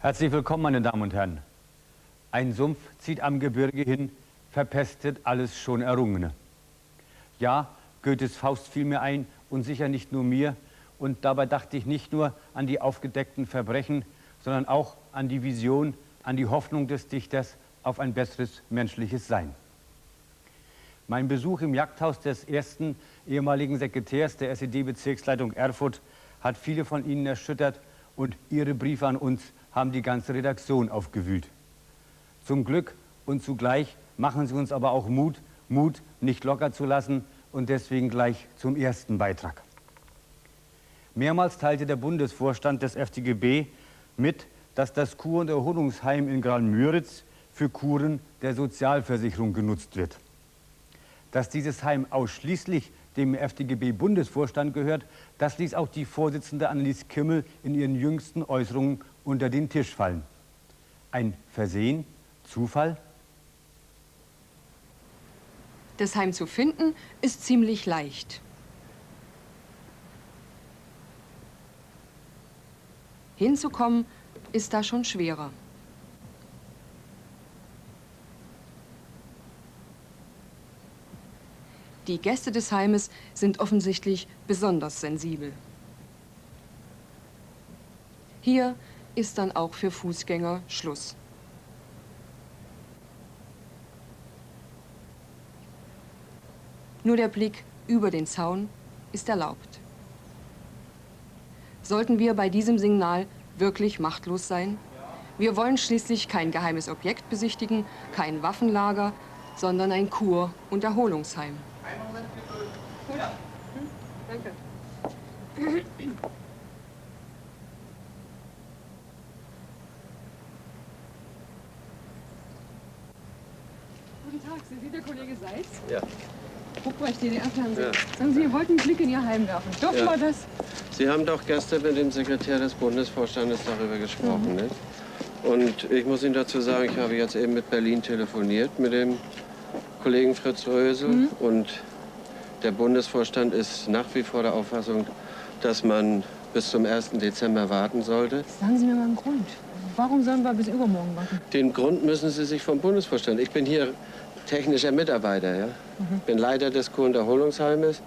Herzlich willkommen, meine Damen und Herren. Ein Sumpf zieht am Gebirge hin, verpestet alles schon Errungene. Ja, Goethes Faust fiel mir ein und sicher nicht nur mir. Und dabei dachte ich nicht nur an die aufgedeckten Verbrechen, sondern auch an die Vision, an die Hoffnung des Dichters auf ein besseres menschliches Sein. Mein Besuch im Jagdhaus des ersten ehemaligen Sekretärs der SED-Bezirksleitung Erfurt hat viele von Ihnen erschüttert und Ihre Briefe an uns haben die ganze Redaktion aufgewühlt. Zum Glück und zugleich machen Sie uns aber auch Mut, nicht locker zu lassen und deswegen gleich zum ersten Beitrag. Mehrmals teilte der Bundesvorstand des FDGB mit, dass das Kur- und Erholungsheim in Graal-Müritz für Kuren der Sozialversicherung genutzt wird. Dass dieses Heim ausschließlich dem FDGB-Bundesvorstand gehört, das ließ auch die Vorsitzende Annelies Kimmel in ihren jüngsten Äußerungen unter den Tisch fallen. Ein Versehen? Zufall? Das Heim zu finden ist ziemlich leicht. Hinzukommen ist da schon schwerer. Die Gäste des Heimes sind offensichtlich besonders sensibel. Hier ist dann auch für Fußgänger Schluss. Nur der Blick über den Zaun ist erlaubt. Sollten wir bei diesem Signal wirklich machtlos sein? Wir wollen schließlich kein geheimes Objekt besichtigen, kein Waffenlager, sondern ein Kur- und Erholungsheim. Einen Moment Geduld. Ja. Danke. Guten Tag, sind Sie der Kollege Seitz? Ja. Ruprecht, DDR-Fernsehen. Ja. Sagen Sie, wir wollten einen Blick in Ihr Heim werfen. Dürfen Ja. wir das? Sie haben doch gestern mit dem Sekretär des Bundesvorstandes darüber gesprochen, nicht? Und ich muss Ihnen dazu sagen, ich habe jetzt eben mit Berlin telefoniert, mit dem Kollegen Fritz Rösel. Und der Bundesvorstand ist nach wie vor der Auffassung, dass man bis zum 1. Dezember warten sollte. Sagen Sie mir mal einen Grund. Warum sollen wir bis übermorgen warten? Den Grund müssen Sie sich vom Bundesvorstand. Ich bin hier technischer Mitarbeiter, ja? Bin Leiter des Kur- und Erholungsheimes.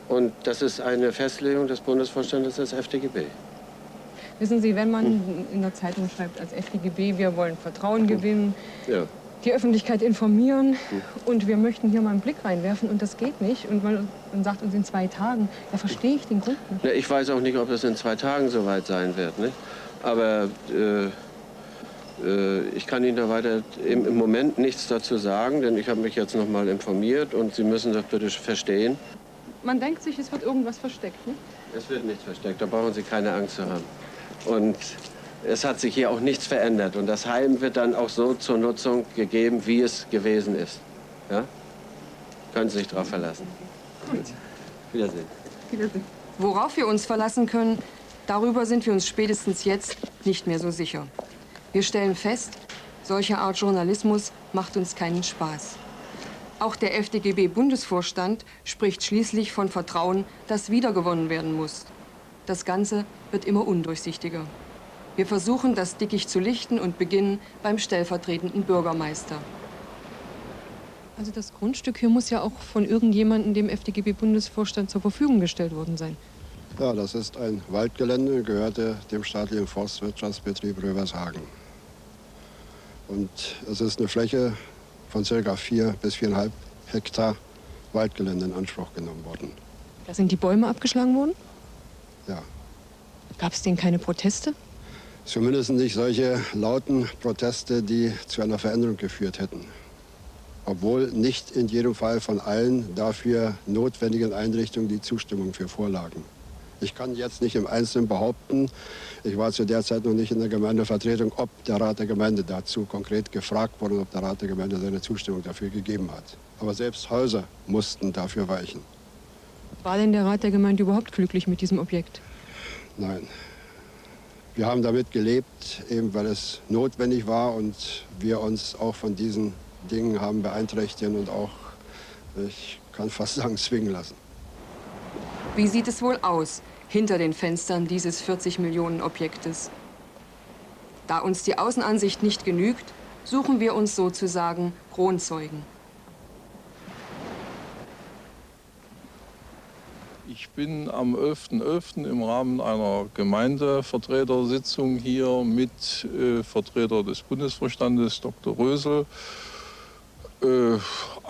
Und das ist eine Festlegung des Bundesvorstandes des FDGB. Wissen Sie, wenn man in der Zeitung schreibt als FDGB, wir wollen Vertrauen gewinnen, Ja. die Öffentlichkeit informieren und wir möchten hier mal einen Blick reinwerfen und das geht nicht und man sagt uns in 2 Tagen, da verstehe ich den Grund nicht. Ja, ich weiß auch nicht, ob es in 2 Tagen soweit sein wird, nicht? Aber ich kann Ihnen da weiter im Moment nichts dazu sagen, denn ich habe mich jetzt noch mal informiert und Sie müssen das bitte verstehen. Man denkt sich, es wird irgendwas versteckt, ne? Es wird nichts versteckt, da brauchen Sie keine Angst zu haben. Und es hat sich hier auch nichts verändert. Und das Heim wird dann auch so zur Nutzung gegeben, wie es gewesen ist. Ja? Können Sie sich darauf verlassen. Gut. Wiedersehen. Wiedersehen. Worauf wir uns verlassen können, darüber sind wir uns spätestens jetzt nicht mehr so sicher. Wir stellen fest, solche Art Journalismus macht uns keinen Spaß. Auch der FDGB-Bundesvorstand spricht schließlich von Vertrauen, das wiedergewonnen werden muss. Das Ganze wird immer undurchsichtiger. Wir versuchen, das Dickicht zu lichten und beginnen beim stellvertretenden Bürgermeister. Also das Grundstück hier muss ja auch von irgendjemandem dem FDGB-Bundesvorstand zur Verfügung gestellt worden sein. Ja, das ist ein Waldgelände, gehörte dem staatlichen Forstwirtschaftsbetrieb Rövershagen. Und es ist eine Fläche von ca. 4 bis 4,5 Hektar Waldgelände in Anspruch genommen worden. Da sind die Bäume abgeschlagen worden? Ja. Gab es denn keine Proteste? Zumindest nicht solche lauten Proteste, die zu einer Veränderung geführt hätten. Obwohl nicht in jedem Fall von allen dafür notwendigen Einrichtungen die Zustimmung für vorlagen. Ich kann jetzt nicht im Einzelnen behaupten, ich war zu der Zeit noch nicht in der Gemeindevertretung, ob der Rat der Gemeinde dazu konkret gefragt wurde, ob der Rat der Gemeinde seine Zustimmung dafür gegeben hat. Aber selbst Häuser mussten dafür weichen. War denn der Rat der Gemeinde überhaupt glücklich mit diesem Objekt? Nein. Wir haben damit gelebt, eben weil es notwendig war und wir uns auch von diesen Dingen haben beeinträchtigen und auch, ich kann fast sagen, zwingen lassen. Wie sieht es wohl aus hinter den Fenstern dieses 40-Millionen-Objektes? Da uns die Außenansicht nicht genügt, suchen wir uns sozusagen Kronzeugen. Ich bin am 11.11. im Rahmen einer Gemeindevertretersitzung hier mit Vertreter des Bundesvorstandes, Dr. Rösel,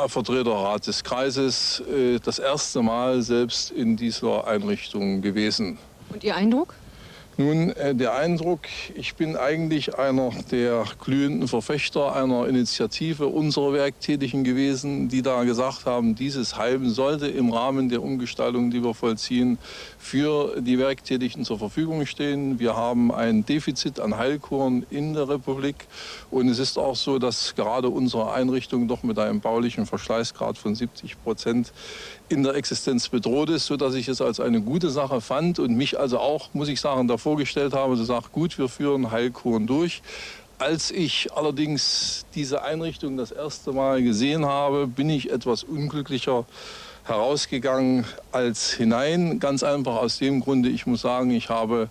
Vertreterrat des Kreises, das erste Mal selbst in dieser Einrichtung gewesen. Und Ihr Eindruck? Nun, der Eindruck, ich bin eigentlich einer der glühenden Verfechter einer Initiative unserer Werktätigen gewesen, die da gesagt haben, dieses Heim sollte im Rahmen der Umgestaltung, die wir vollziehen, für die Werktätigen zur Verfügung stehen. Wir haben ein Defizit an Heilkuren in der Republik und es ist auch so, dass gerade unsere Einrichtung doch mit einem baulichen Verschleißgrad von 70% in der Existenz bedroht ist, sodass ich es als eine gute Sache fand und mich also auch, muss ich sagen, davor gestellt habe, zu sagen, gut, wir führen Heilkuren durch. Als ich allerdings diese Einrichtung das erste Mal gesehen habe, bin ich etwas unglücklicher herausgegangen als hinein. Ganz einfach aus dem Grunde, ich muss sagen, ich habe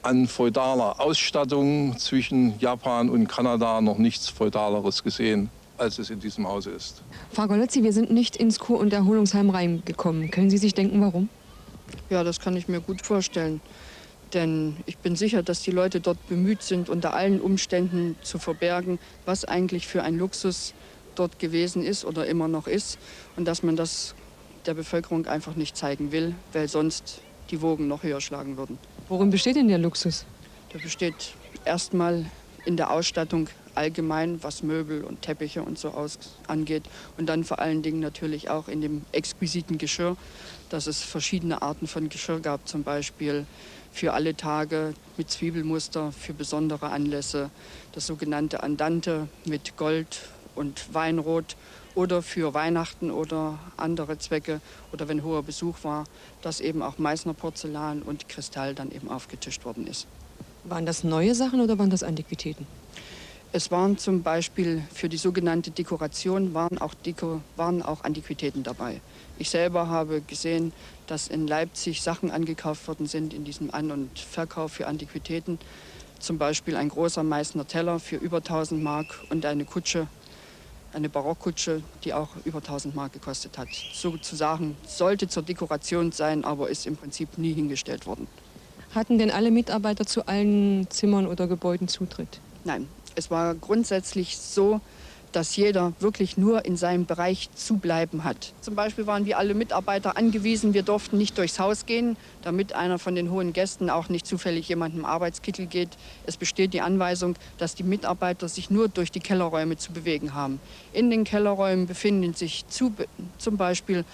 an feudaler Ausstattung zwischen Japan und Kanada noch nichts Feudaleres gesehen, als es in diesem Hause ist. Frau Golozzi, wir sind nicht ins Kur- und Erholungsheim reingekommen. Können Sie sich denken, warum? Ja, das kann ich mir gut vorstellen. Denn ich bin sicher, dass die Leute dort bemüht sind, unter allen Umständen zu verbergen, was eigentlich für ein Luxus dort gewesen ist oder immer noch ist. Und dass man das der Bevölkerung einfach nicht zeigen will, weil sonst die Wogen noch höher schlagen würden. Worin besteht denn der Luxus? Der besteht erstmal in der Ausstattung allgemein, was Möbel und Teppiche und so angeht. Und dann vor allen Dingen natürlich auch in dem exquisiten Geschirr, dass es verschiedene Arten von Geschirr gab, zum Beispiel für alle Tage mit Zwiebelmuster, für besondere Anlässe, das sogenannte Andante mit Gold und Weinrot oder für Weihnachten oder andere Zwecke oder wenn hoher Besuch war, dass eben auch Meißner Porzellan und Kristall dann eben aufgetischt worden ist. Waren das neue Sachen oder waren das Antiquitäten? Es waren zum Beispiel für die sogenannte Dekoration waren auch Antiquitäten dabei. Ich selber habe gesehen, dass in Leipzig Sachen angekauft worden sind in diesem An- und Verkauf für Antiquitäten. Zum Beispiel ein großer Meißner Teller für über 1000 Mark und eine Kutsche, eine Barockkutsche, die auch über 1000 Mark gekostet hat. Sozusagen sollte zur Dekoration sein, aber ist im Prinzip nie hingestellt worden. Hatten denn alle Mitarbeiter zu allen Zimmern oder Gebäuden Zutritt? Nein, es war grundsätzlich so, dass jeder wirklich nur in seinem Bereich zu bleiben hat. Zum Beispiel waren wir alle Mitarbeiter angewiesen, wir durften nicht durchs Haus gehen, damit einer von den hohen Gästen auch nicht zufällig jemandem im Arbeitskittel geht. Es besteht die Anweisung, dass die Mitarbeiter sich nur durch die Kellerräume zu bewegen haben. In den Kellerräumen befinden sich zum Beispiel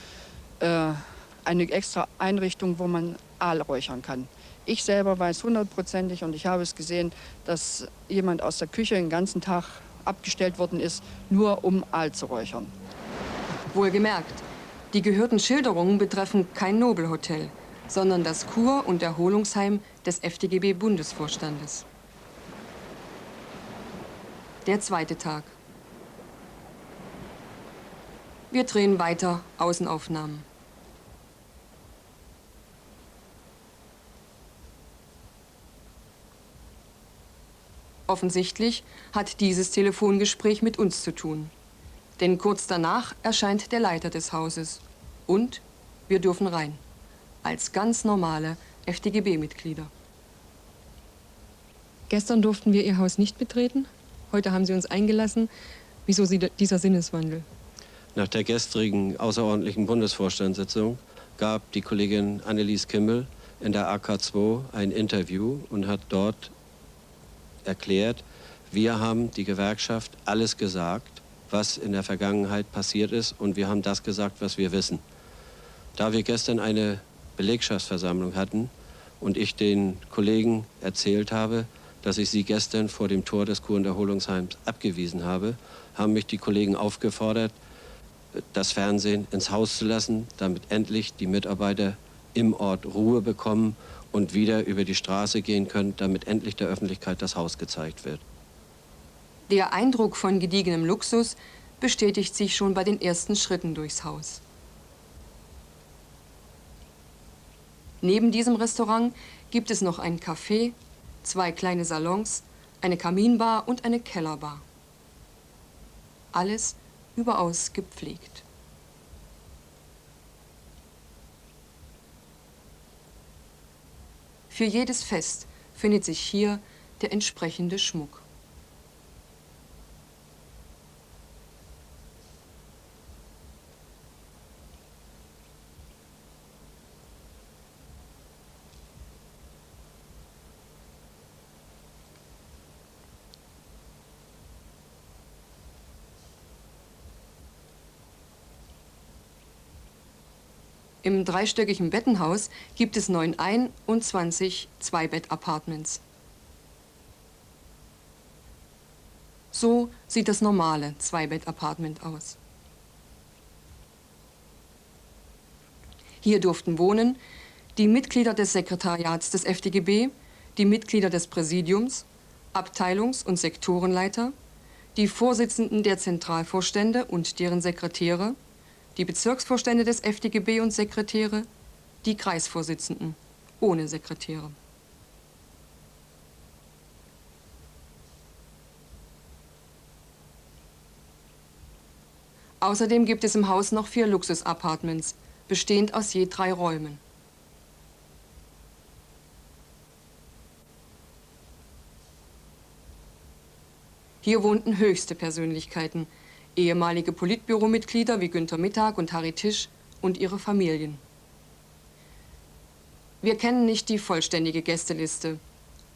eine extra Einrichtung, wo man Aal räuchern kann. Ich selber weiß hundertprozentig und ich habe es gesehen, dass jemand aus der Küche den ganzen Tag abgestellt worden ist, nur um Aal zu räuchern. Wohlgemerkt, die gehörten Schilderungen betreffen kein Nobelhotel, sondern das Kur- und Erholungsheim des FDGB-Bundesvorstandes. Der zweite Tag. Wir drehen weiter Außenaufnahmen. Offensichtlich hat dieses Telefongespräch mit uns zu tun. Denn kurz danach erscheint der Leiter des Hauses. Und wir dürfen rein. Als ganz normale FDGB-Mitglieder. Gestern durften wir Ihr Haus nicht betreten. Heute haben Sie uns eingelassen. Wieso dieser Sinneswandel? Nach der gestrigen außerordentlichen Bundesvorstandssitzung gab die Kollegin Annelies Kimmel in der AK2 ein Interview und hat dort erklärt, wir haben die Gewerkschaft alles gesagt, was in der Vergangenheit passiert ist, und wir haben das gesagt, was wir wissen. Da wir gestern eine Belegschaftsversammlung hatten und ich den Kollegen erzählt habe, dass ich sie gestern vor dem Tor des Kur- und Erholungsheims abgewiesen habe, haben mich die Kollegen aufgefordert, das Fernsehen ins Haus zu lassen, damit endlich die Mitarbeiter im Ort Ruhe bekommen und wieder über die Straße gehen können, damit endlich der Öffentlichkeit das Haus gezeigt wird. Der Eindruck von gediegenem Luxus bestätigt sich schon bei den ersten Schritten durchs Haus. Neben diesem Restaurant gibt es noch ein Café, 2 kleine Salons, eine Kaminbar und eine Kellerbar. Alles überaus gepflegt. Für jedes Fest findet sich hier der entsprechende Schmuck. Im dreistöckigen Bettenhaus gibt es 9 Ein- und 20 Zweibett-Appartements. So sieht das normale Zweibett-Appartement aus. Hier durften wohnen die Mitglieder des Sekretariats des FDGB, die Mitglieder des Präsidiums, Abteilungs- und Sektorenleiter, die Vorsitzenden der Zentralvorstände und deren Sekretäre, die Bezirksvorstände des FDGB und Sekretäre, die Kreisvorsitzenden ohne Sekretäre. Außerdem gibt es im Haus noch 4 Luxus-Appartements, bestehend aus je 3 Räumen. Hier wohnten höchste Persönlichkeiten, ehemalige Politbüromitglieder wie Günter Mittag und Harry Tisch und ihre Familien. Wir kennen nicht die vollständige Gästeliste,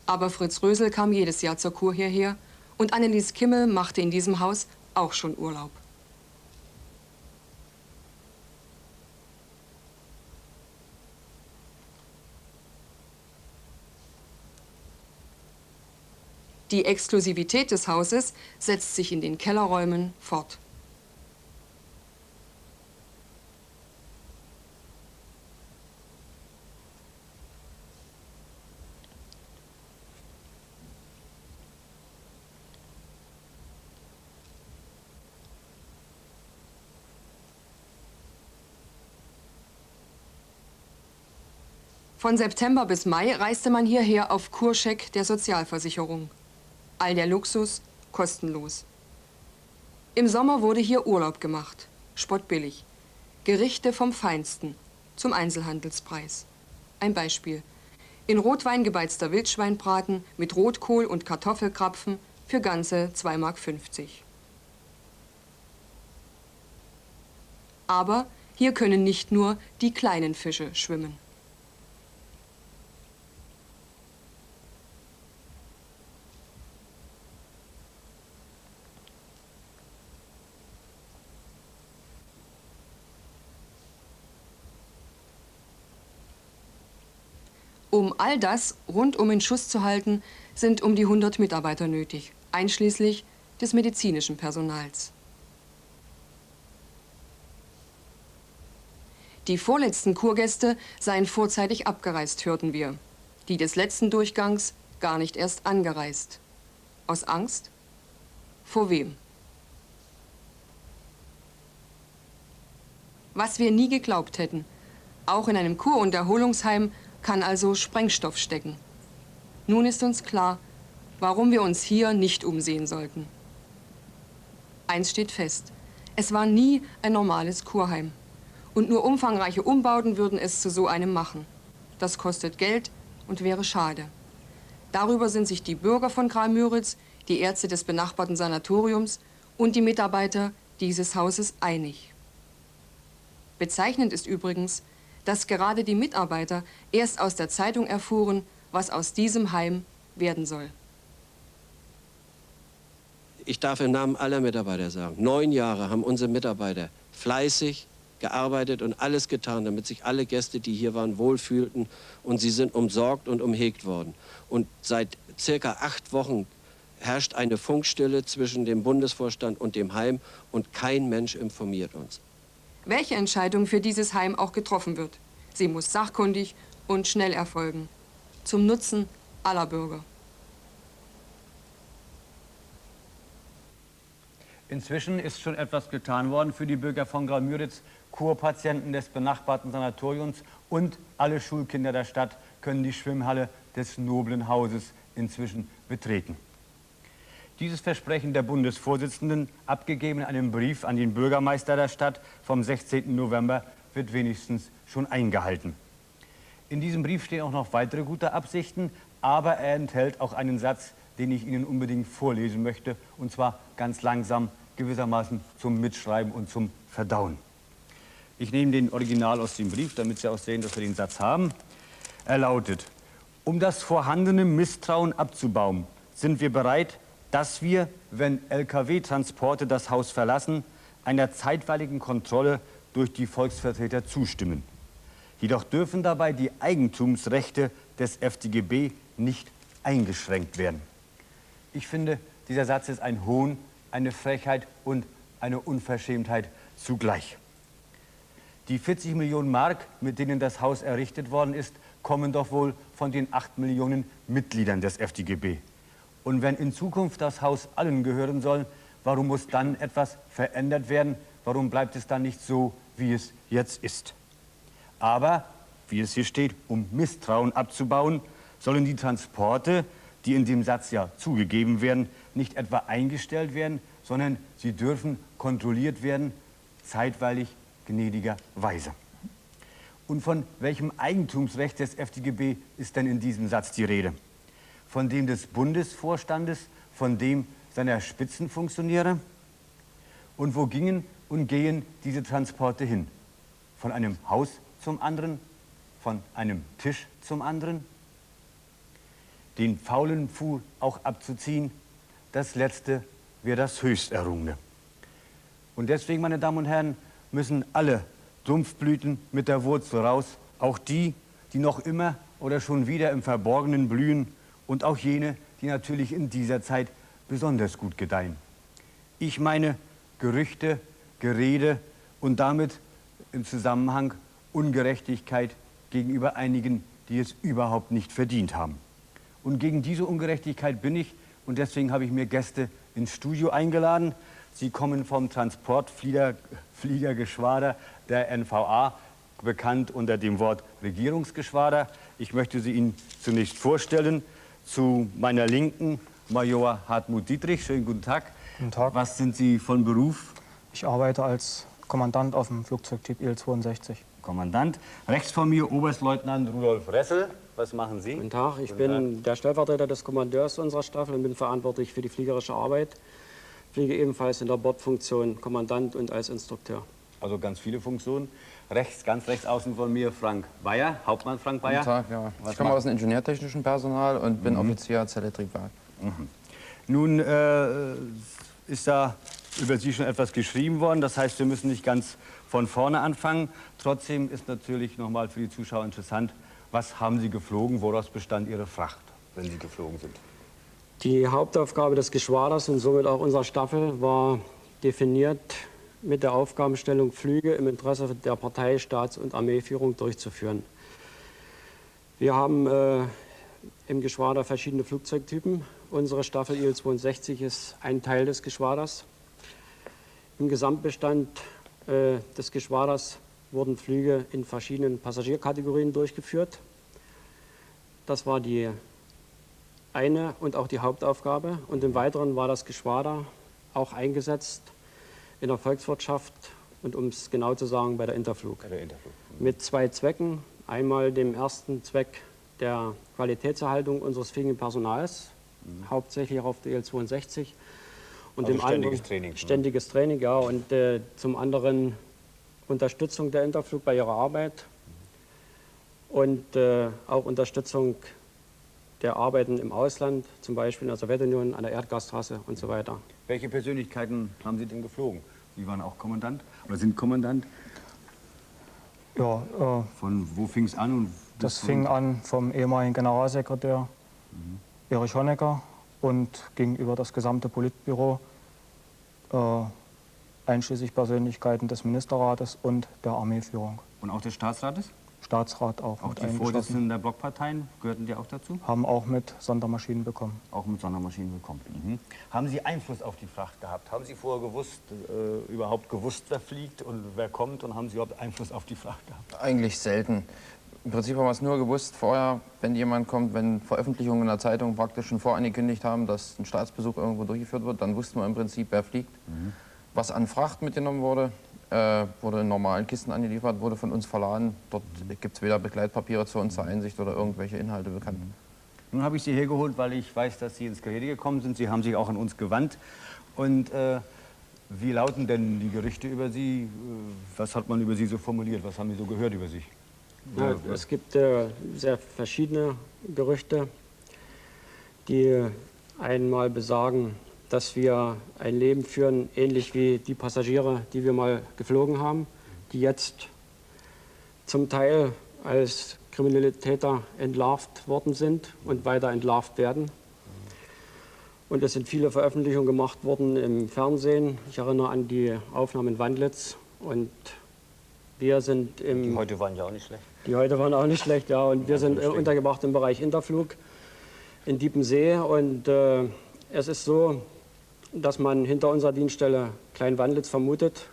aber Fritz Rösel kam jedes Jahr zur Kur hierher und Annelies Kimmel machte in diesem Haus auch schon Urlaub. Die Exklusivität des Hauses setzt sich in den Kellerräumen fort. Von September bis Mai reiste man hierher auf Kurscheck der Sozialversicherung. All der Luxus kostenlos. Im Sommer wurde hier Urlaub gemacht, spottbillig. Gerichte vom Feinsten, zum Einzelhandelspreis. Ein Beispiel. In Rotwein gebeizter Wildschweinbraten mit Rotkohl und Kartoffelkrapfen für ganze 2,50 Mark. Aber hier können nicht nur die kleinen Fische schwimmen. Um all das rundum in Schuss zu halten, sind um die 100 Mitarbeiter nötig, einschließlich des medizinischen Personals. Die vorletzten Kurgäste seien vorzeitig abgereist, hörten wir. Die des letzten Durchgangs gar nicht erst angereist. Aus Angst? Vor wem? Was wir nie geglaubt hätten. Auch in einem Kur- und Erholungsheim kann also Sprengstoff stecken. Nun ist uns klar, warum wir uns hier nicht umsehen sollten. Eins steht fest: Es war nie ein normales Kurheim. Und nur umfangreiche Umbauten würden es zu so einem machen. Das kostet Geld und wäre schade. Darüber sind sich die Bürger von Graal-Müritz, die Ärzte des benachbarten Sanatoriums und die Mitarbeiter dieses Hauses einig. Bezeichnend ist übrigens, dass gerade die Mitarbeiter erst aus der Zeitung erfuhren, was aus diesem Heim werden soll. Ich darf im Namen aller Mitarbeiter sagen, 9 Jahre haben unsere Mitarbeiter fleißig gearbeitet und alles getan, damit sich alle Gäste, die hier waren, wohlfühlten, und sie sind umsorgt und umhegt worden. Und seit circa 8 Wochen herrscht eine Funkstille zwischen dem Bundesvorstand und dem Heim und kein Mensch informiert uns. Welche Entscheidung für dieses Heim auch getroffen wird, sie muss sachkundig und schnell erfolgen. Zum Nutzen aller Bürger. Inzwischen ist schon etwas getan worden für die Bürger von Graal-Müritz. Kurpatienten des benachbarten Sanatoriums und alle Schulkinder der Stadt können die Schwimmhalle des noblen Hauses inzwischen betreten. Dieses Versprechen der Bundesvorsitzenden, abgegeben in einem Brief an den Bürgermeister der Stadt vom 16. November, wird wenigstens schon eingehalten. In diesem Brief stehen auch noch weitere gute Absichten, aber er enthält auch einen Satz, den ich Ihnen unbedingt vorlesen möchte, und zwar ganz langsam, gewissermaßen zum Mitschreiben und zum Verdauen. Ich nehme den Original aus dem Brief, damit Sie auch sehen, dass wir den Satz haben. Er lautet: Um das vorhandene Misstrauen abzubauen, sind wir bereit, dass wir, wenn Lkw-Transporte das Haus verlassen, einer zeitweiligen Kontrolle durch die Volksvertreter zustimmen. Jedoch dürfen dabei die Eigentumsrechte des FDGB nicht eingeschränkt werden. Ich finde, dieser Satz ist ein Hohn, eine Frechheit und eine Unverschämtheit zugleich. Die 40 Millionen Mark, mit denen das Haus errichtet worden ist, kommen doch wohl von den 8 Millionen Mitgliedern des FDGB. Und wenn in Zukunft das Haus allen gehören soll, warum muss dann etwas verändert werden? Warum bleibt es dann nicht so, wie es jetzt ist? Aber, wie es hier steht, um Misstrauen abzubauen, sollen die Transporte, die in dem Satz ja zugegeben werden, nicht etwa eingestellt werden, sondern sie dürfen kontrolliert werden, zeitweilig gnädigerweise. Und von welchem Eigentumsrecht des FDGB ist denn in diesem Satz die Rede? Von dem des Bundesvorstandes, von dem seiner Spitzenfunktionäre? Und wo gingen und gehen diese Transporte hin? Von einem Haus zum anderen? Von einem Tisch zum anderen? Den faulen Pfuhl auch abzuziehen, das Letzte wäre das Höchsterrungene. Und deswegen, meine Damen und Herren, müssen alle Dumpfblüten mit der Wurzel raus, auch die, die noch immer oder schon wieder im Verborgenen blühen und auch jene, die natürlich in dieser Zeit besonders gut gedeihen. Ich meine Gerüchte, Gerede und damit im Zusammenhang Ungerechtigkeit gegenüber einigen, die es überhaupt nicht verdient haben. Und gegen diese Ungerechtigkeit bin ich, und deswegen habe ich mir Gäste ins Studio eingeladen. Sie kommen vom Transportfliegergeschwader der NVA, bekannt unter dem Wort Regierungsgeschwader. Ich möchte sie Ihnen zunächst vorstellen. Zu meiner Linken Major Hartmut Dietrich. Schönen guten Tag. Guten Tag. Was sind Sie von Beruf? Ich arbeite als Kommandant auf dem Flugzeugtyp Il-62. Kommandant. Rechts von mir Oberstleutnant Rudolf Ressel. Was machen Sie? Guten Tag, ich bin der Stellvertreter des Kommandeurs unserer Staffel und bin verantwortlich für die fliegerische Arbeit. Fliege ebenfalls in der Bordfunktion Kommandant und als Instrukteur. Also ganz viele Funktionen. Ganz rechts außen von mir Frank Bayer, Hauptmann Frank Bayer. Guten Tag, ja. Ich komme aus dem ingenieurtechnischen Personal und bin Offizier Zelletriebwerk. Nun ist da über Sie schon etwas geschrieben worden. Das heißt, wir müssen nicht ganz von vorne anfangen. Trotzdem ist natürlich noch mal für die Zuschauer interessant, was haben Sie geflogen, woraus bestand Ihre Fracht, wenn Sie geflogen sind? Die Hauptaufgabe des Geschwaders und somit auch unserer Staffel war definiert mit der Aufgabenstellung, Flüge im Interesse der Partei, Staats- und Armeeführung durchzuführen. Wir haben im Geschwader verschiedene Flugzeugtypen. Unsere Staffel Il-62 ist ein Teil des Geschwaders. Im Gesamtbestand des Geschwaders wurden Flüge in verschiedenen Passagierkategorien durchgeführt. Das war die eine und auch die Hauptaufgabe. Und im Weiteren war das Geschwader auch eingesetzt in der Volkswirtschaft und, um es genau zu sagen, bei der Interflug. Mit zwei Zwecken. Einmal dem ersten Zweck der Qualitätserhaltung unseres fliegenden Personals, hauptsächlich auf der Il-62. Und Also dem ständiges anderen, Training. Ständiges Training, ja. Und zum anderen Unterstützung der Interflug bei ihrer Arbeit und auch Unterstützung der Arbeiten im Ausland, zum Beispiel in der Sowjetunion, an der Erdgastrasse und so weiter. Welche Persönlichkeiten haben Sie denn geflogen? Sie waren auch Kommandant oder sind Kommandant? Ja, Von wo fing es an? Und das fing an vom ehemaligen Generalsekretär Erich Honecker und ging über das gesamte Politbüro, einschließlich Persönlichkeiten des Ministerrates und der Armeeführung. Und auch des Staatsrates? Staatsrat auch Auch mit die eingeschlossen. Vorsitzenden der Blockparteien, gehörten die auch dazu? Haben auch mit Sondermaschinen bekommen. Auch mit Sondermaschinen bekommen. Haben Sie Einfluss auf die Fracht gehabt? Haben Sie vorher überhaupt gewusst, wer fliegt und wer kommt? Und haben Sie überhaupt Einfluss auf die Fracht gehabt? Eigentlich selten. Im Prinzip haben wir es nur gewusst vorher, wenn jemand kommt, wenn Veröffentlichungen in der Zeitung praktisch schon vorangekündigt haben, dass ein Staatsbesuch irgendwo durchgeführt wird, dann wussten wir im Prinzip, wer fliegt. Was an Fracht mitgenommen wurde, wurde in normalen Kisten angeliefert, wurde von uns verladen. Dort gibt es weder Begleitpapiere zu unserer Einsicht oder irgendwelche Inhalte bekannt. Nun habe ich Sie hergeholt, weil ich weiß, dass Sie ins Gerede gekommen sind. Sie haben sich auch an uns gewandt. Und wie lauten denn die Gerüchte über Sie? Was hat man über Sie so formuliert? Was haben Sie so gehört über sich? Ja, es gibt sehr verschiedene Gerüchte, die einmal besagen, dass wir ein Leben führen, ähnlich wie die Passagiere, die wir mal geflogen haben, die jetzt zum Teil als kriminelle Täter entlarvt worden sind und weiter entlarvt werden. Und es sind viele Veröffentlichungen gemacht worden im Fernsehen. Ich erinnere an die Aufnahmen in Wandlitz. Und wir sind im... Die heute waren ja auch nicht schlecht. Die heute waren auch nicht schlecht, ja. Und wir sind untergebracht im Bereich Interflug in Diepensee. Und es ist so, dass man hinter unserer Dienststelle Klein-Wandlitz vermutet.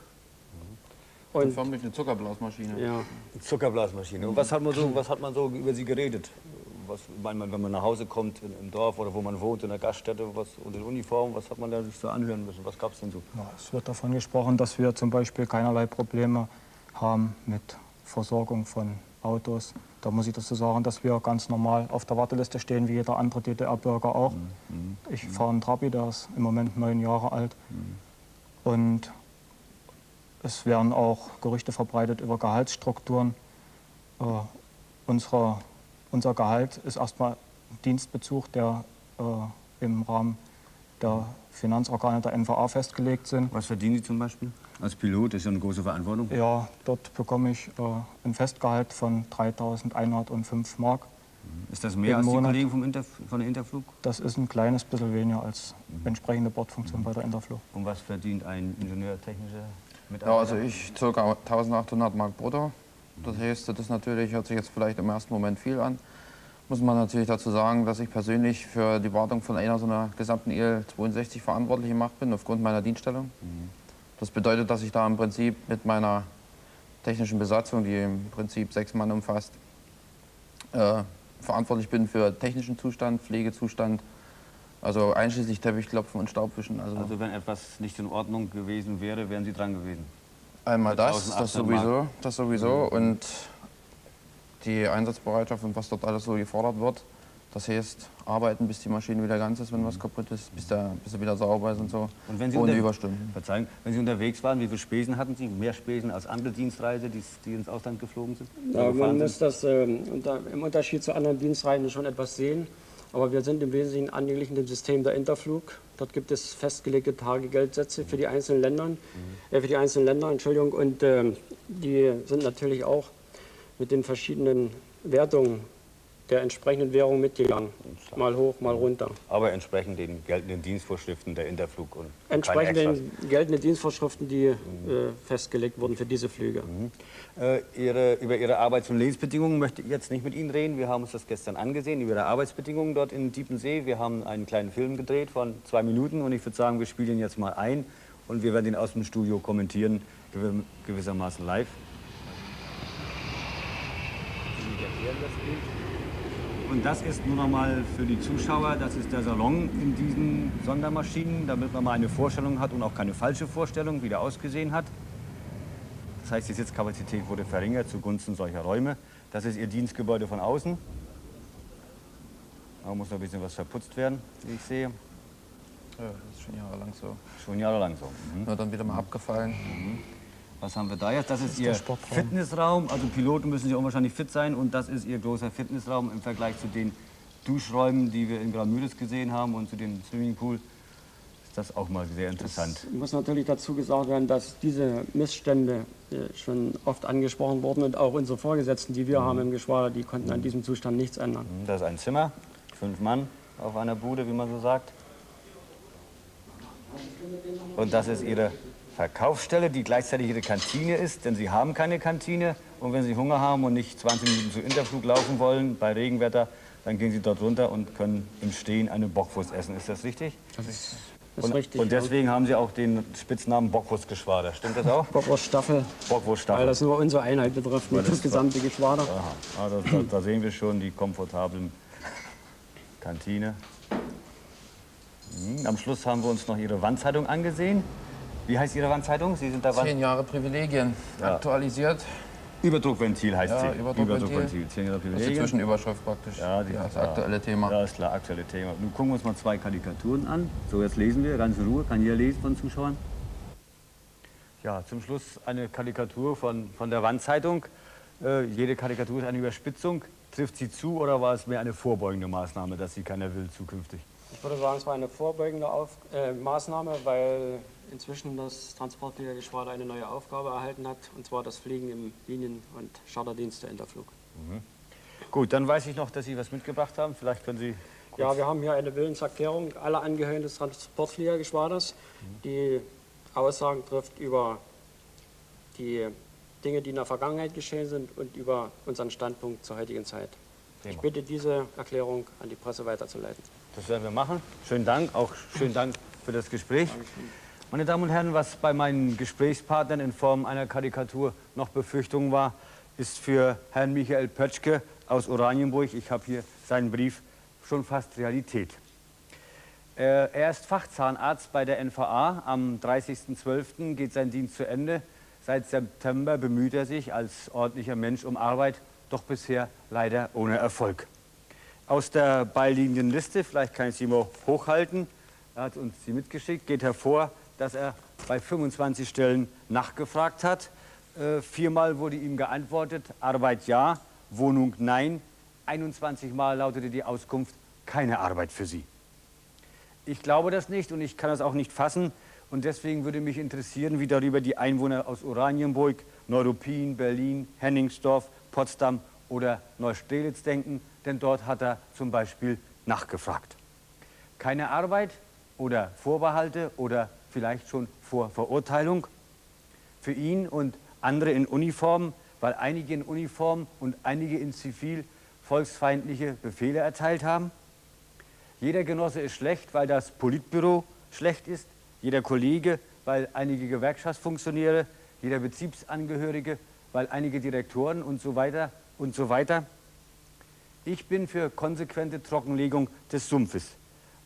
Und förmlich eine Zuckerblasmaschine. Ja. Zuckerblasmaschine. Und was hat man so über Sie geredet? Wenn man nach Hause kommt im Dorf oder wo man wohnt, in der Gaststätte, und in Uniform, was hat man da sich so anhören müssen? Was gab es denn so? Ja, es wird davon gesprochen, dass wir zum Beispiel keinerlei Probleme haben mit Versorgung von Autos. Da muss ich dazu sagen, dass wir ganz normal auf der Warteliste stehen, wie jeder andere DDR-Bürger auch. Ich fahre einen Trabi, der ist im Moment 9 Jahre alt. Und es werden auch Gerüchte verbreitet über Gehaltsstrukturen. Unser Gehalt ist erstmal ein Dienstbezug, der im Rahmen der Finanzorgane der NVA festgelegt sind. Was verdienen Sie zum Beispiel? Als Pilot ist ja eine große Verantwortung. Ja, dort bekomme ich ein Festgehalt von 3.105 Mark. Ist das mehr als die Kollegen von der Interflug? Das ist ein kleines bisschen weniger als entsprechende Bordfunktion bei der Interflug. Und was verdient ein ingenieurtechnischer Mitarbeiter? Ja, also ich ca. 1.800 Mark brutto. Das heißt, das natürlich hört sich jetzt vielleicht im ersten Moment viel an. Muss man natürlich dazu sagen, dass ich persönlich für die Wartung von einer so einer gesamten IL-62 verantwortlich gemacht bin, aufgrund meiner Dienststellung. Das bedeutet, dass ich da im Prinzip mit meiner technischen Besatzung, die im Prinzip 6 Mann umfasst, verantwortlich bin für technischen Zustand, Pflegezustand, also einschließlich Teppichklopfen und Staubwischen. Also wenn etwas nicht in Ordnung gewesen wäre, wären Sie dran gewesen? Einmal das sowieso und die Einsatzbereitschaft und was dort alles so gefordert wird. Das heißt, arbeiten, bis die Maschine wieder ganz ist, wenn was kaputt ist, bis sie wieder sauber ist und so, und wenn Sie ohne Überstunden. Verzeihung, wenn Sie unterwegs waren, wie viele Spesen hatten Sie? Mehr Spesen als andere Dienstreise, die ins Ausland geflogen sind? Ja, man muss das im Unterschied zu anderen Dienstreisen schon etwas sehen. Aber wir sind im Wesentlichen angeglichen dem System der Interflug. Dort gibt es festgelegte Tagegeldsätze für die einzelnen Länder, Entschuldigung, und die sind natürlich auch mit den verschiedenen Wertungen der entsprechenden Währung mitgegangen. Mal hoch, mal runter. Aber entsprechend den geltenden Dienstvorschriften der Interflug und entsprechend den geltenden Dienstvorschriften, die festgelegt wurden für diese Flüge. Über Ihre Arbeits- und Lebensbedingungen möchte ich jetzt nicht mit Ihnen reden. Wir haben uns das gestern angesehen, über Ihre Arbeitsbedingungen dort in Diepensee. Wir haben einen kleinen Film gedreht von 2 Minuten und ich würde sagen, wir spielen ihn jetzt mal ein und wir werden ihn aus dem Studio kommentieren, gewissermaßen live. Und das ist nur noch mal für die Zuschauer, das ist der Salon in diesen Sondermaschinen, damit man mal eine Vorstellung hat und auch keine falsche Vorstellung, wie der ausgesehen hat. Das heißt, die Sitzkapazität wurde verringert zugunsten solcher Räume. Das ist Ihr Dienstgebäude von außen. Da muss noch ein bisschen was verputzt werden, wie ich sehe. Ja, das ist schon jahrelang so. Schon jahrelang so. Nur dann wieder mal abgefallen. Was haben wir da jetzt? Das ist Ihr Fitnessraum. Also Piloten müssen ja auch wahrscheinlich fit sein. Und das ist Ihr großer Fitnessraum im Vergleich zu den Duschräumen, die wir in Grammüritz gesehen haben und zu dem Swimmingpool. Ist das auch mal sehr interessant. Es muss natürlich dazu gesagt werden, dass diese Missstände schon oft angesprochen wurden. Und auch unsere Vorgesetzten, die wir haben im Geschwader, die konnten an diesem Zustand nichts ändern. Das ist ein Zimmer, 5 Mann auf einer Bude, wie man so sagt. Und das ist Ihre Verkaufsstelle, die gleichzeitig Ihre Kantine ist, denn Sie haben keine Kantine. Und wenn Sie Hunger haben und nicht 20 Minuten zu Interflug laufen wollen, bei Regenwetter, dann gehen Sie dort runter und können im Stehen eine Bockwurst essen. Ist das richtig? Das ist ist richtig. Und deswegen haben Sie auch den Spitznamen Bockwurstgeschwader. Stimmt das auch? Bockwurststaffel. Bockwurststaffel. Weil das nur unsere Einheit betrifft, nicht das gesamte Geschwader. Aha. Da sehen wir schon die komfortablen Kantine. Am Schluss haben wir uns noch Ihre Wandzeitung angesehen. Wie heißt Ihre Wandzeitung? Sie sind da 10 Jahre Privilegien, aktualisiert. Überdruckventil heißt sie. Überdruckventil. 10 Jahre Das ist die Privilegien. Zwischenüberschrift praktisch. Ja, das aktuelle Thema. Ja, ist klar, aktuelle Thema. Nun gucken wir uns mal 2 Karikaturen an. So, jetzt lesen wir, ganz in Ruhe. Kann jeder lesen von Zuschauern? Ja, zum Schluss eine Karikatur von der Wandzeitung. Jede Karikatur ist eine Überspitzung. Trifft sie zu oder war es mehr eine vorbeugende Maßnahme, dass sie keiner will zukünftig? Ich würde sagen, es war eine vorbeugende Maßnahme, weil inzwischen das Transportfliegergeschwader eine neue Aufgabe erhalten hat, und zwar das Fliegen im Linien- und Charterdienst der Interflug. Gut, dann weiß ich noch, dass Sie was mitgebracht haben. Vielleicht können Sie... Ja, wir haben hier eine Willenserklärung aller Angehörigen des Transportfliegergeschwaders, die Aussagen trifft über die Dinge, die in der Vergangenheit geschehen sind und über unseren Standpunkt zur heutigen Zeit. Ich bitte, diese Erklärung an die Presse weiterzuleiten. Das werden wir machen. Schönen Dank, auch schönen Dank für das Gespräch. Meine Damen und Herren, was bei meinen Gesprächspartnern in Form einer Karikatur noch Befürchtung war, ist für Herrn Michael Pötschke aus Oranienburg, ich habe hier seinen Brief, schon fast Realität. Er ist Fachzahnarzt bei der NVA. Am 30.12. geht sein Dienst zu Ende. Seit September bemüht er sich als ordentlicher Mensch um Arbeit, doch bisher leider ohne Erfolg. Aus der beiliegenden Liste, vielleicht kann ich sie mal hochhalten, er hat uns sie mitgeschickt, geht hervor, dass er bei 25 Stellen nachgefragt hat. 4-mal wurde ihm geantwortet, Arbeit ja, Wohnung nein. 21 Mal lautete die Auskunft, keine Arbeit für Sie. Ich glaube das nicht und ich kann das auch nicht fassen. Und deswegen würde mich interessieren, wie darüber die Einwohner aus Oranienburg, Neuruppin, Berlin, Hennigsdorf, Potsdam oder Neustrelitz denken. Denn dort hat er zum Beispiel nachgefragt. Keine Arbeit oder Vorbehalte oder vielleicht schon Vorverurteilung für ihn und andere in Uniform, weil einige in Uniform und einige in Zivil volksfeindliche Befehle erteilt haben. Jeder Genosse ist schlecht, weil das Politbüro schlecht ist. Jeder Kollege, weil einige Gewerkschaftsfunktionäre. Jeder Betriebsangehörige, weil einige Direktoren und so weiter und so weiter. Ich bin für konsequente Trockenlegung des Sumpfes.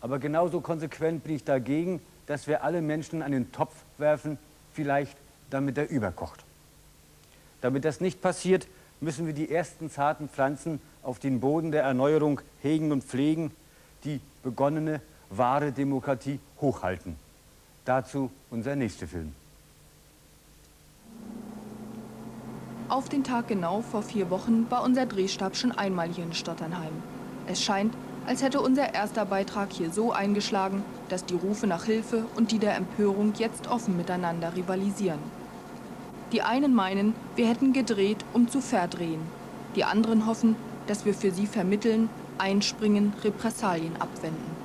Aber genauso konsequent bin ich dagegen, dass wir alle Menschen in einen Topf werfen, vielleicht damit er überkocht. Damit das nicht passiert, müssen wir die ersten zarten Pflanzen auf den Boden der Erneuerung hegen und pflegen, die begonnene, wahre Demokratie hochhalten. Dazu unser nächster Film. Auf den Tag genau vor 4 Wochen war unser Drehstab schon einmal hier in Stotternheim. Es scheint, als hätte unser erster Beitrag hier so eingeschlagen, dass die Rufe nach Hilfe und die der Empörung jetzt offen miteinander rivalisieren. Die einen meinen, wir hätten gedreht, um zu verdrehen. Die anderen hoffen, dass wir für sie vermitteln, einspringen, Repressalien abwenden.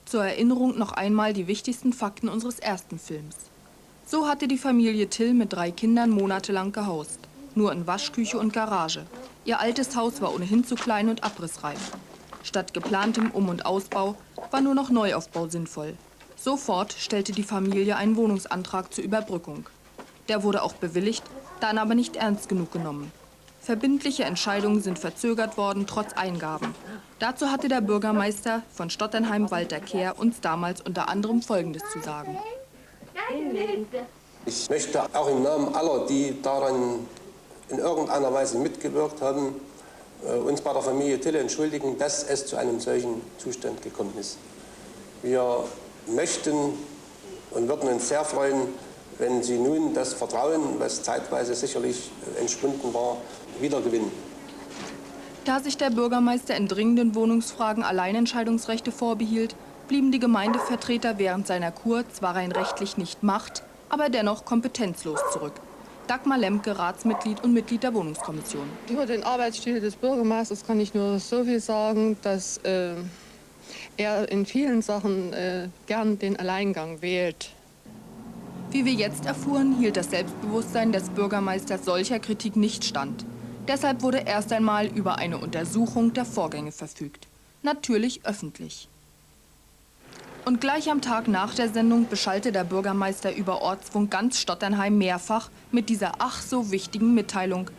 Zur Erinnerung noch einmal die wichtigsten Fakten unseres ersten Films. So hatte die Familie Till mit 3 Kindern monatelang gehaust. Nur in Waschküche und Garage. Ihr altes Haus war ohnehin zu klein und abrissreif. Statt geplantem Um- und Ausbau war nur noch Neuaufbau sinnvoll. Sofort stellte die Familie einen Wohnungsantrag zur Überbrückung. Der wurde auch bewilligt, dann aber nicht ernst genug genommen. Verbindliche Entscheidungen sind verzögert worden, trotz Eingaben. Dazu hatte der Bürgermeister von Stotternheim, Walter Kehr, uns damals unter anderem Folgendes zu sagen. Ich möchte auch im Namen aller, die daran in irgendeiner Weise mitgewirkt haben, uns bei der Familie Till entschuldigen, dass es zu einem solchen Zustand gekommen ist. Wir möchten und würden uns sehr freuen, wenn Sie nun das Vertrauen, was zeitweise sicherlich entschwunden war, wiedergewinnen. Da sich der Bürgermeister in dringenden Wohnungsfragen Alleinentscheidungsrechte vorbehielt, blieben die Gemeindevertreter während seiner Kur zwar rein rechtlich nicht macht', aber dennoch kompetenzlos zurück. Dagmar Lemke, Ratsmitglied und Mitglied der Wohnungskommission. Über den Arbeitsstil des Bürgermeisters kann ich nur so viel sagen, dass er in vielen Sachen gern den Alleingang wählt. Wie wir jetzt erfuhren, hielt das Selbstbewusstsein des Bürgermeisters solcher Kritik nicht stand. Deshalb wurde erst einmal über eine Untersuchung der Vorgänge verfügt. Natürlich öffentlich. Und gleich am Tag nach der Sendung beschallte der Bürgermeister über Ortsfunk ganz Stotternheim mehrfach mit dieser ach so wichtigen Mitteilung.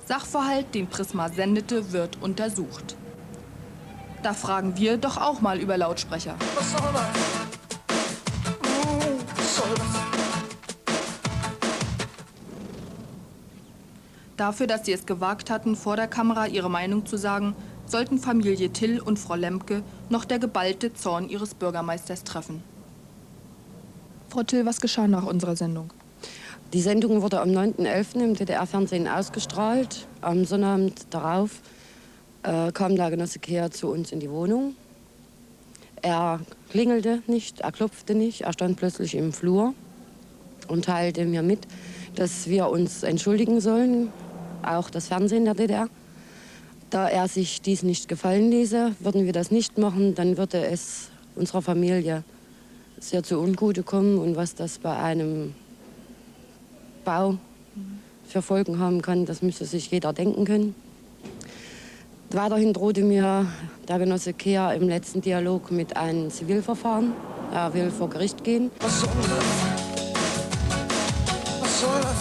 Sachverhalt, den Prisma sendete, wird untersucht. Da fragen wir doch auch mal über Lautsprecher. Was soll das? Was soll das? Dafür, dass sie es gewagt hatten, vor der Kamera ihre Meinung zu sagen, sollten Familie Till und Frau Lemke noch der geballte Zorn ihres Bürgermeisters treffen. Frau Till, was geschah nach unserer Sendung? Die Sendung wurde am 9.11. im DDR-Fernsehen ausgestrahlt. Am Sonnabend darauf kam der Genosse Kehr zu uns in die Wohnung. Er klingelte nicht, er klopfte nicht, er stand plötzlich im Flur und teilte mir mit, dass wir uns entschuldigen sollen, auch das Fernsehen der DDR. Da er sich dies nicht gefallen ließe, würden wir das nicht machen, dann würde es unserer Familie sehr zu Ungute kommen. Und was das bei einem Bau für Folgen haben kann, das müsste sich jeder denken können. Weiterhin drohte mir der Genosse Kehr im letzten Dialog mit einem Zivilverfahren. Er will vor Gericht gehen. Was soll das? Was soll das?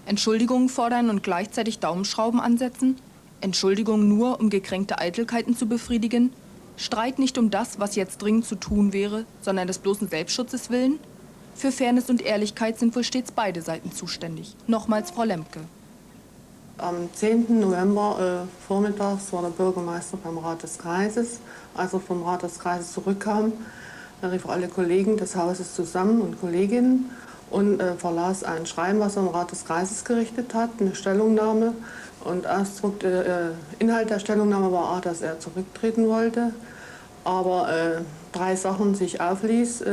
Entschuldigungen fordern und gleichzeitig Daumenschrauben ansetzen? Entschuldigungen nur, um gekränkte Eitelkeiten zu befriedigen? Streit nicht um das, was jetzt dringend zu tun wäre, sondern des bloßen Selbstschutzes willen? Für Fairness und Ehrlichkeit sind wohl stets beide Seiten zuständig. Nochmals Frau Lemke. Am 10. November vormittags war der Bürgermeister beim Rat des Kreises. Als er vom Rat des Kreises zurückkam, rief er alle Kollegen des Hauses zusammen und Kolleginnen und verlas ein Schreiben, was er im Rat des Kreises gerichtet hat, eine Stellungnahme. Und Ausdruck, Inhalt der Stellungnahme war auch, dass er zurücktreten wollte, aber 3 Sachen sich aufließ,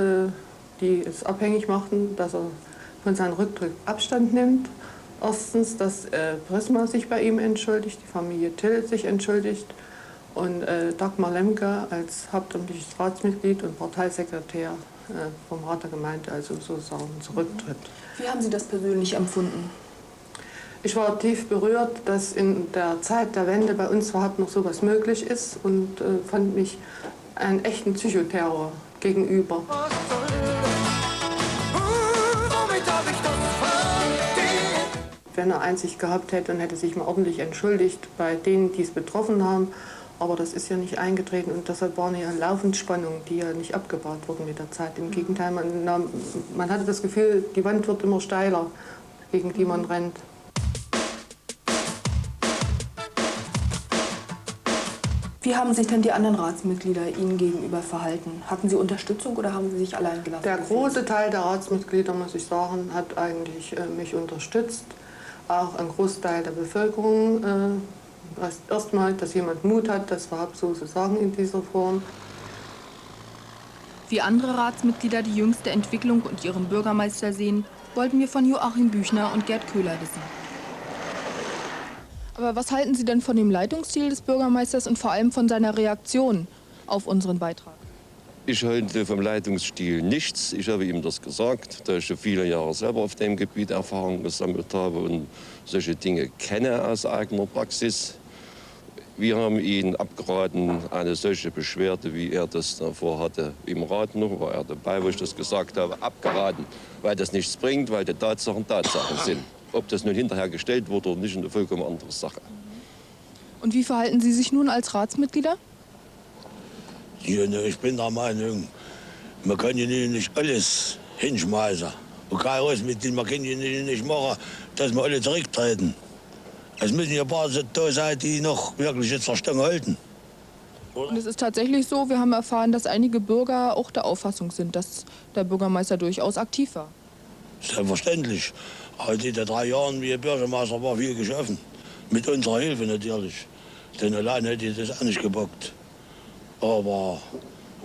die es abhängig machten, dass er von seinem Rücktritt Abstand nimmt. Erstens, dass Prisma sich bei ihm entschuldigt, die Familie Till sich entschuldigt und Dagmar Lemke als hauptamtliches Ratsmitglied und Parteisekretär vom Rat der Gemeinde, also sozusagen zurücktritt. Wie haben Sie das persönlich empfunden? Ich war tief berührt, dass in der Zeit der Wende bei uns überhaupt noch sowas möglich ist und fand mich einen echten Psychoterror gegenüber. Wenn er Einsicht gehabt hätte, dann hätte er sich mal ordentlich entschuldigt bei denen, die es betroffen haben. Aber das ist ja nicht eingetreten und deshalb waren ja laufend Spannungen, die ja nicht abgebaut wurden mit der Zeit. Im Gegenteil, man hatte das Gefühl, die Wand wird immer steiler, gegen die man rennt. Wie haben sich denn die anderen Ratsmitglieder Ihnen gegenüber verhalten? Hatten Sie Unterstützung oder haben Sie sich allein gelassen? Der große Teil der Ratsmitglieder, muss ich sagen, hat eigentlich mich unterstützt. Auch ein Großteil der Bevölkerung. Erstmal, dass jemand Mut hat, das überhaupt so zu sagen in dieser Form. Wie andere Ratsmitglieder die jüngste Entwicklung und ihren Bürgermeister sehen, wollten wir von Joachim Büchner und Gerd Köhler wissen. Aber was halten Sie denn von dem Leitungsstil des Bürgermeisters und vor allem von seiner Reaktion auf unseren Beitrag? Ich halte vom Leitungsstil nichts. Ich habe ihm das gesagt, da ich schon viele Jahre selber auf dem Gebiet Erfahrung gesammelt habe und solche Dinge kenne aus eigener Praxis. Wir haben ihn abgeraten, eine solche Beschwerde, wie er das davor hatte, im Rat noch, war er dabei, wo ich das gesagt habe, abgeraten, weil das nichts bringt, weil die Tatsachen Tatsachen sind. Ob das nun hinterher gestellt wurde oder nicht, ist eine vollkommen andere Sache. Und wie verhalten Sie sich nun als Ratsmitglieder? Ja, ich bin der Meinung, man kann ja nicht alles hinschmeißen. Und kein Ratsmitglied, man kann ja nicht machen, dass wir alle zurücktreten. Es müssen ja ein paar da sein, die noch wirklich jetzt Verstand halten. Oder? Und es ist tatsächlich so, wir haben erfahren, dass einige Bürger auch der Auffassung sind, dass der Bürgermeister durchaus aktiv war. Selbstverständlich. Halt in den 3 Jahren, wie Bürgermeister war, viel geschaffen. Mit unserer Hilfe natürlich. Denn allein hätte ich das auch nicht gebockt. Aber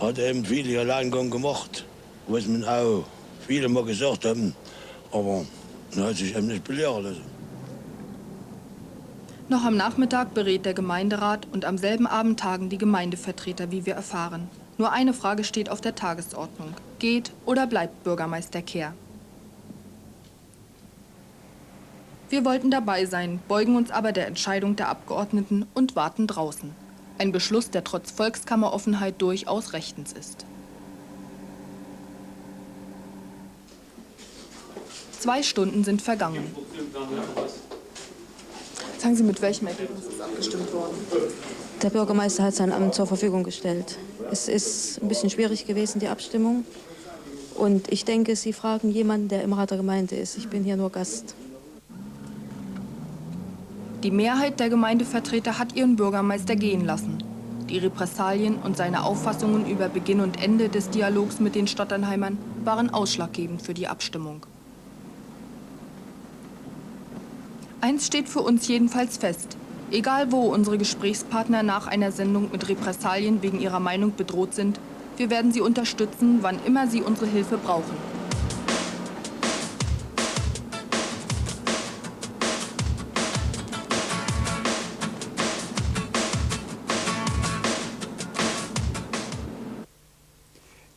hat eben viele Alleingang gemacht, was man auch viele mal gesagt haben. Aber man hat sich eben nicht belehren lassen. Noch am Nachmittag berät der Gemeinderat und am selben Abend tagen die Gemeindevertreter, wie wir erfahren. Nur eine Frage steht auf der Tagesordnung. Geht oder bleibt Bürgermeister Kehr? Wir wollten dabei sein, beugen uns aber der Entscheidung der Abgeordneten und warten draußen. Ein Beschluss, der trotz Volkskammeroffenheit durchaus rechtens ist. 2 Stunden sind vergangen. Sagen Sie, mit welchem Ergebnis ist abgestimmt worden? Der Bürgermeister hat sein Amt zur Verfügung gestellt. Es ist ein bisschen schwierig gewesen, die Abstimmung. Und ich denke, Sie fragen jemanden, der im Rat der Gemeinde ist. Ich bin hier nur Gast. Die Mehrheit der Gemeindevertreter hat ihren Bürgermeister gehen lassen. Die Repressalien und seine Auffassungen über Beginn und Ende des Dialogs mit den Stotternheimern waren ausschlaggebend für die Abstimmung. Eins steht für uns jedenfalls fest. Egal wo unsere Gesprächspartner nach einer Sendung mit Repressalien wegen ihrer Meinung bedroht sind, wir werden sie unterstützen, wann immer sie unsere Hilfe brauchen.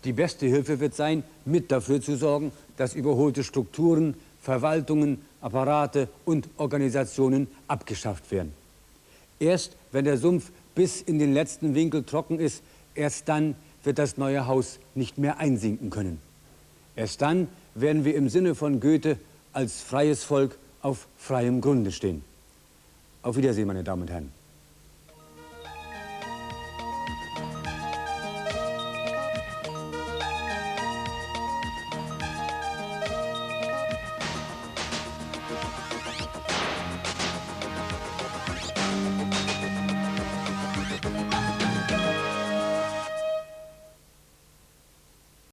Die beste Hilfe wird sein, mit dafür zu sorgen, dass überholte Strukturen, Verwaltungen, Apparate und Organisationen abgeschafft werden. Erst wenn der Sumpf bis in den letzten Winkel trocken ist, erst dann wird das neue Haus nicht mehr einsinken können. Erst dann werden wir im Sinne von Goethe als freies Volk auf freiem Grunde stehen. Auf Wiedersehen, meine Damen und Herren.